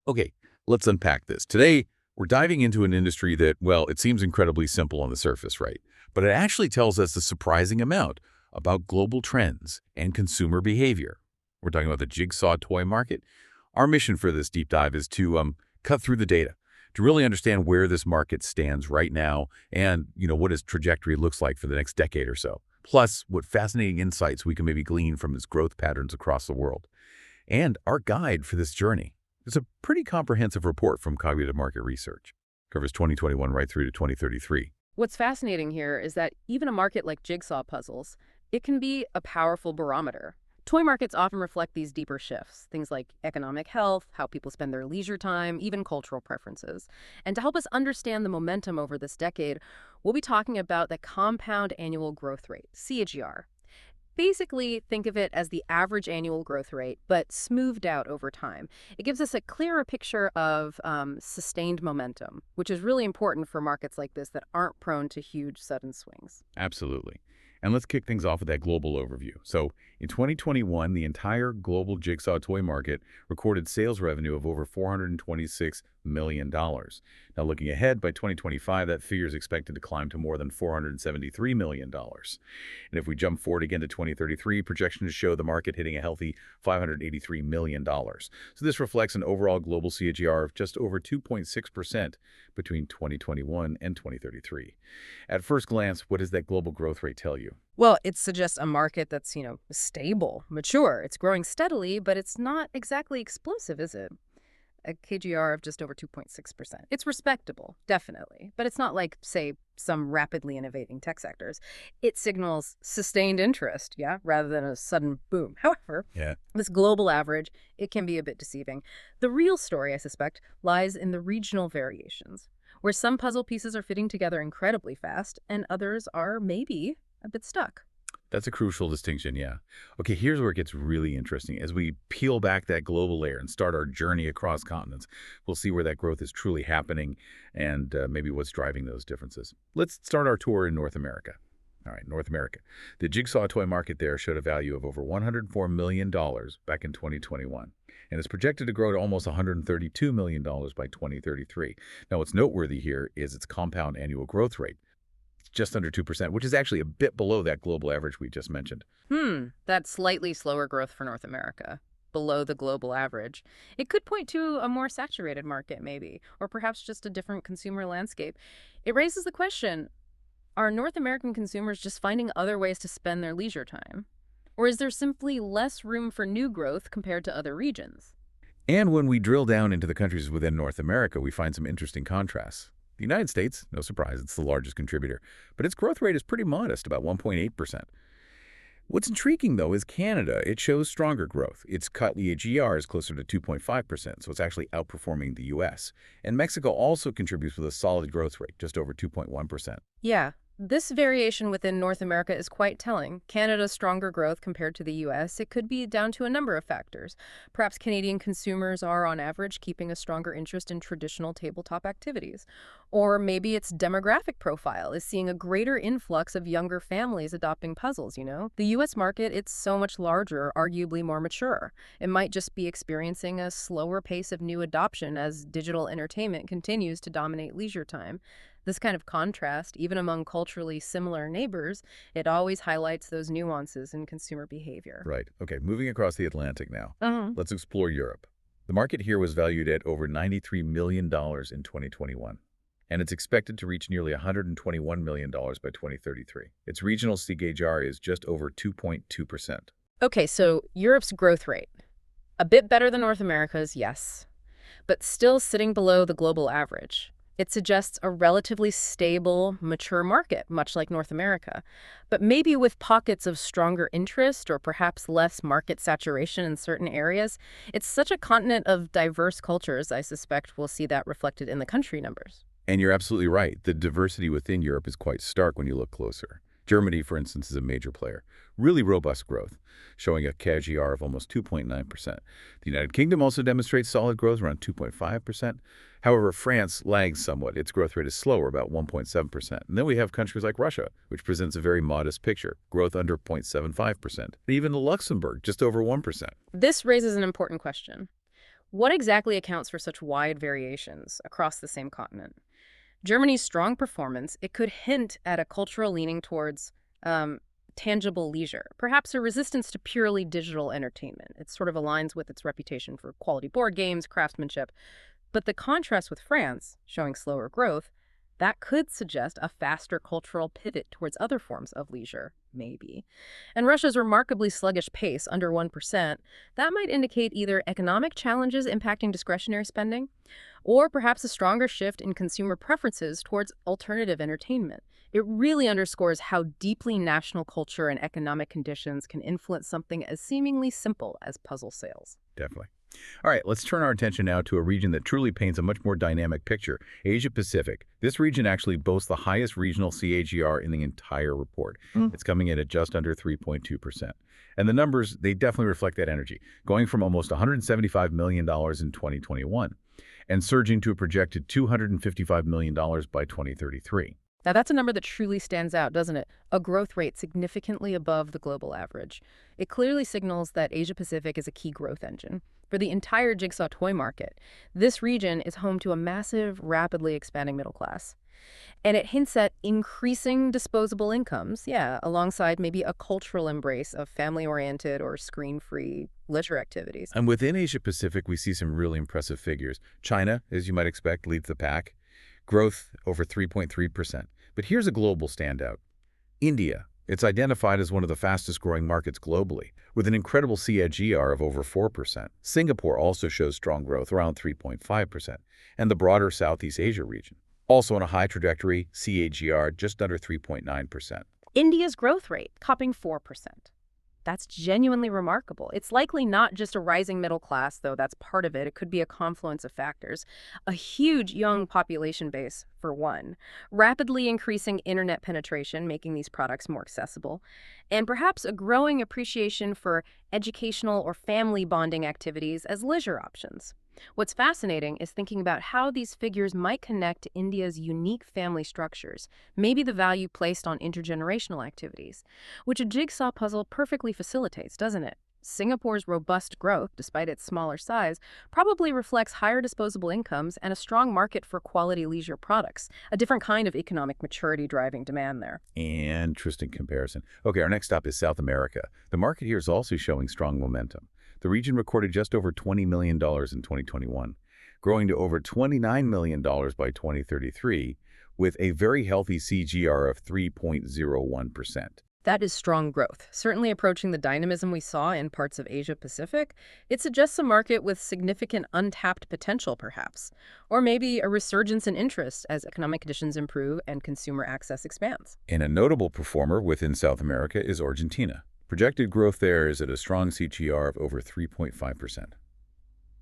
Okay, let's unpack this. Today, we're diving into an industry that, well, it seems incredibly simple on the surface, right? But it actually tells us a surprising amount about global trends and consumer behavior. We're talking about the Jigsaw toy market. Our mission for this deep dive is to cut through the data, to really understand where this market stands right now and, what its trajectory looks like for the next decade or so. Plus, what fascinating insights we can maybe glean from its growth patterns across the world. And our guide for this journey. It's a pretty comprehensive report from Cognitive Market Research. Covers 2021 right through to 2033. What's fascinating here is that even a market like Jigsaw puzzles, it can be a powerful barometer. Toy markets often reflect these deeper shifts, things like economic health, how people spend their leisure time, even cultural preferences. And to help us understand the momentum over this decade, we'll be talking about the compound annual growth rate, CAGR. Basically, think of it as the average annual growth rate, but smoothed out over time. It gives us a clearer picture of sustained momentum, which is really important for markets like this that aren't prone to huge sudden swings. Absolutely. And let's kick things off with that global overview. So in 2021, the entire global Jigsaw toy market recorded sales revenue of over $426 million. Now looking ahead, by 2025, that figure is expected to climb to more than $473 million. And if we jump forward again to 2033, projections show the market hitting a healthy $583 million. So this reflects an overall global CAGR of just over 2.6% between 2021 and 2033. At first glance, what does that global growth rate tell you? Well, it suggests a market that's, stable, mature. It's growing steadily, but it's not exactly explosive, is it? A KGR of just over 2.6%. It's respectable, definitely, but it's not like, say, some rapidly innovating tech sectors. It signals sustained interest, rather than a sudden boom. However, this global average, it can be a bit deceiving. The real story, I suspect, lies in the regional variations, where some puzzle pieces are fitting together incredibly fast and others are maybe a bit stuck. That's a crucial distinction, yeah. Okay, here's where it gets really interesting. As we peel back that global layer and start our journey across continents, we'll see where that growth is truly happening and maybe what's driving those differences. Let's start our tour in North America. All right, North America. The Jigsaw toy market there showed a value of over $104 million back in 2021. And it's projected to grow to almost $132 million by 2033. Now, what's noteworthy here is its compound annual growth rate. Just under 2%, which is actually a bit below that global average we just mentioned. That's slightly slower growth for North America, below the global average. It could point to a more saturated market, maybe, or perhaps just a different consumer landscape. It raises the question, are North American consumers just finding other ways to spend their leisure time? Or is there simply less room for new growth compared to other regions? And when we drill down into the countries within North America, we find some interesting contrasts. The United States, no surprise, it's the largest contributor, but its growth rate is pretty modest, about 1.8%. What's intriguing, though, is Canada. It shows stronger growth. Its CAGR is closer to 2.5%, so it's actually outperforming the U.S. And Mexico also contributes with a solid growth rate, just over 2.1%. Yeah, this variation within North America is quite telling. Canada's stronger growth compared to the U.S., it could be down to a number of factors. Perhaps Canadian consumers are, on average, keeping a stronger interest in traditional tabletop activities. Or maybe its demographic profile is seeing a greater influx of younger families adopting puzzles, The U.S. market, it's so much larger, arguably more mature. It might just be experiencing a slower pace of new adoption as digital entertainment continues to dominate leisure time. This kind of contrast, even among culturally similar neighbors, it always highlights those nuances in consumer behavior. Right. Okay, moving across the Atlantic now. Uh-huh. Let's explore Europe. The market here was valued at over $93 million in 2021, and it's expected to reach nearly $121 million by 2033. Its regional CAGR is just over 2.2%. Okay, so Europe's growth rate. A bit better than North America's, yes, but still sitting below the global average. It suggests a relatively stable, mature market, much like North America, but maybe with pockets of stronger interest or perhaps less market saturation in certain areas. It's such a continent of diverse cultures, I suspect we'll see that reflected in the country numbers. And you're absolutely right. The diversity within Europe is quite stark when you look closer. Germany, for instance, is a major player. Really robust growth, showing a CAGR of almost 2.9%. The United Kingdom also demonstrates solid growth, around 2.5%. However, France lags somewhat. Its growth rate is slower, about 1.7%. And then we have countries like Russia, which presents a very modest picture, growth under 0.75%. Even Luxembourg, just over 1%. This raises an important question. What exactly accounts for such wide variations across the same continent? Germany's strong performance, it could hint at a cultural leaning towards um, tangible leisure, perhaps a resistance to purely digital entertainment. It sort of aligns with its reputation for quality board games, craftsmanship. But the contrast with France, showing slower growth, that could suggest a faster cultural pivot towards other forms of leisure, maybe. And Russia's remarkably sluggish pace, under 1%, that might indicate either economic challenges impacting discretionary spending, or perhaps a stronger shift in consumer preferences towards alternative entertainment. It really underscores how deeply national culture and economic conditions can influence something as seemingly simple as puzzle sales. Definitely. All right, let's turn our attention now to a region that truly paints a much more dynamic picture, Asia Pacific. This region actually boasts the highest regional CAGR in the entire report. It's coming in at just under 3.2%. And the numbers, they definitely reflect that energy, going from almost $175 million in 2021 and surging to a projected $255 million by 2033. Now, that's a number that truly stands out, doesn't it? A growth rate significantly above the global average. It clearly signals that Asia Pacific is a key growth engine. For the entire Jigsaw toy market, this region is home to a massive, rapidly expanding middle class. And it hints at increasing disposable incomes, yeah, alongside maybe a cultural embrace of family-oriented or screen-free leisure activities. And within Asia Pacific, we see some really impressive figures. China, as you might expect, leads the pack. Growth over 3.3%. But here's a global standout. India. It's identified as one of the fastest growing markets globally, with an incredible CAGR of over 4%. Singapore also shows strong growth, around 3.5%, and the broader Southeast Asia region, also on a high trajectory, CAGR just under 3.9%. India's growth rate, topping 4%. That's genuinely remarkable. It's likely not just a rising middle class, though that's part of it. It could be a confluence of factors. A huge young population base, for one, rapidly increasing internet penetration, making these products more accessible, and perhaps a growing appreciation for educational or family bonding activities as leisure options. What's fascinating is thinking about how these figures might connect to India's unique family structures, maybe the value placed on intergenerational activities, which a jigsaw puzzle perfectly facilitates, doesn't it? Singapore's robust growth, despite its smaller size, probably reflects higher disposable incomes and a strong market for quality leisure products, a different kind of economic maturity driving demand there. Interesting comparison. Okay, our next stop is South America. The market here is also showing strong momentum. The region recorded just over $20 million in 2021, growing to over $29 million by 2033, with a very healthy CGR of 3.01%. That is strong growth, certainly approaching the dynamism we saw in parts of Asia Pacific. It suggests a market with significant untapped potential, perhaps, or maybe a resurgence in interest as economic conditions improve and consumer access expands. And a notable performer within South America is Argentina. Projected growth there is at a strong CGR of over 3.5%.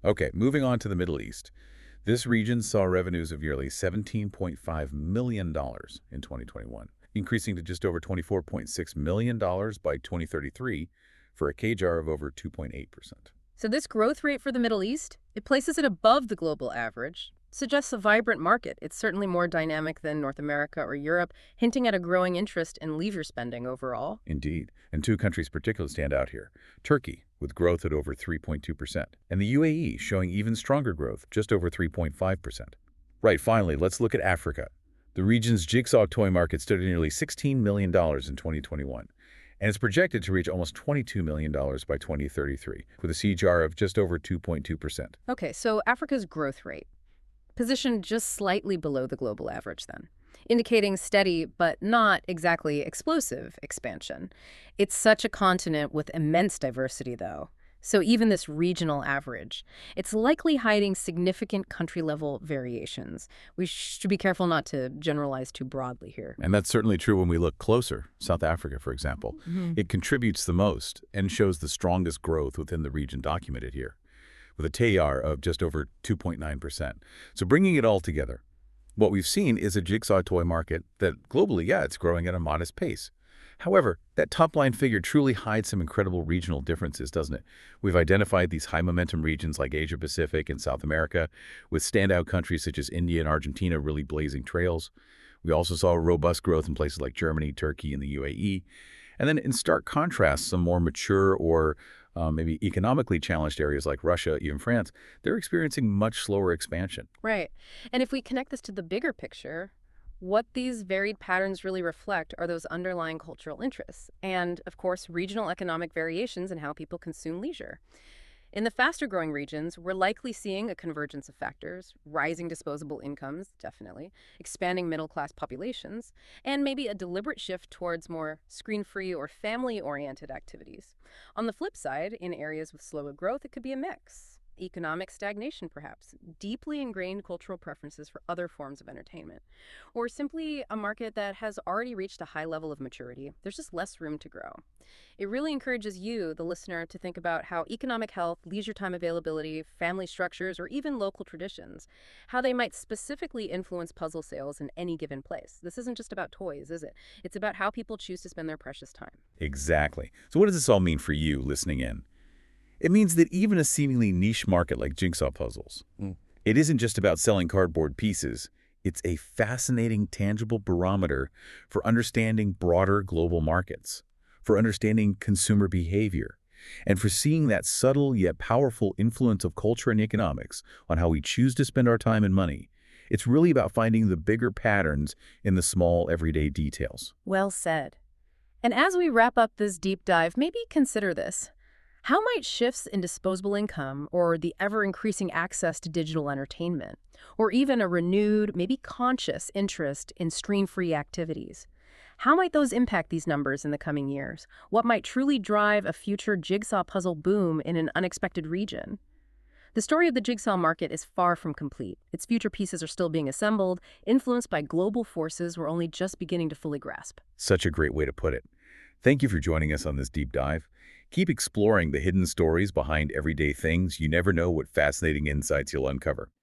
Okay, moving on to the Middle East. This region saw revenues of nearly $17.5 million in 2021, increasing to just over $24.6 million by 2033 for a CAGR of over 2.8%. So this growth rate for the Middle East, it places it above the global average, suggests a vibrant market. It's certainly more dynamic than North America or Europe, hinting at a growing interest in leisure spending overall. Indeed, and two countries particularly stand out here. Turkey, with growth at over 3.2%, and the UAE showing even stronger growth, just over 3.5%. Right, finally, let's look at Africa. The region's jigsaw toy market stood at nearly $16 million in 2021, and it's projected to reach almost $22 million by 2033, with a CGR of just over 2.2%. Okay, so Africa's growth rate, positioned just slightly below the global average then, indicating steady but not exactly explosive expansion. It's such a continent with immense diversity, though. So even this regional average, it's likely hiding significant country-level variations. We should be careful not to generalize too broadly here. And that's certainly true when we look closer. South Africa, for example. It contributes the most and shows the strongest growth within the region documented here, with a TAR of just over 2.9%. So bringing it all together, what we've seen is a jigsaw toy market that globally, yeah, it's growing at a modest pace. However, that top-line figure truly hides some incredible regional differences, doesn't it? We've identified these high-momentum regions like Asia-Pacific and South America, with standout countries such as India and Argentina really blazing trails. We also saw robust growth in places like Germany, Turkey, and the UAE. And then in stark contrast, some more mature or maybe economically challenged areas like Russia, even France, they're experiencing much slower expansion. Right. And if we connect this to the bigger picture, what these varied patterns really reflect are those underlying cultural interests and, of course, regional economic variations in how people consume leisure. In the faster growing regions, we're likely seeing a convergence of factors, rising disposable incomes, definitely, expanding middle class populations, and maybe a deliberate shift towards more screen free or family oriented activities. On the flip side, in areas with slower growth, it could be a mix. Economic stagnation, perhaps, deeply ingrained cultural preferences for other forms of entertainment, or simply a market that has already reached a high level of maturity. There's just less room to grow. It really encourages you, the listener, to think about how economic health, leisure time availability, family structures, or even local traditions, how they might specifically influence puzzle sales in any given place. This isn't just about toys, is it? It's about how people choose to spend their precious time. Exactly. So what does this all mean for you listening in? It means that even a seemingly niche market like jigsaw puzzles, it isn't just about selling cardboard pieces. It's a fascinating, tangible barometer for understanding broader global markets, for understanding consumer behavior, and for seeing that subtle yet powerful influence of culture and economics on how we choose to spend our time and money. It's really about finding the bigger patterns in the small, everyday details. Well said. And as we wrap up this deep dive, maybe consider this. How might shifts in disposable income or the ever-increasing access to digital entertainment, or even a renewed, maybe conscious interest in screen-free activities, how might those impact these numbers in the coming years? What might truly drive a future jigsaw puzzle boom in an unexpected region? The story of the jigsaw market is far from complete. Its future pieces are still being assembled, influenced by global forces we're only just beginning to fully grasp. Such a great way to put it. Thank you for joining us on this deep dive. Keep exploring the hidden stories behind everyday things. You never know what fascinating insights you'll uncover.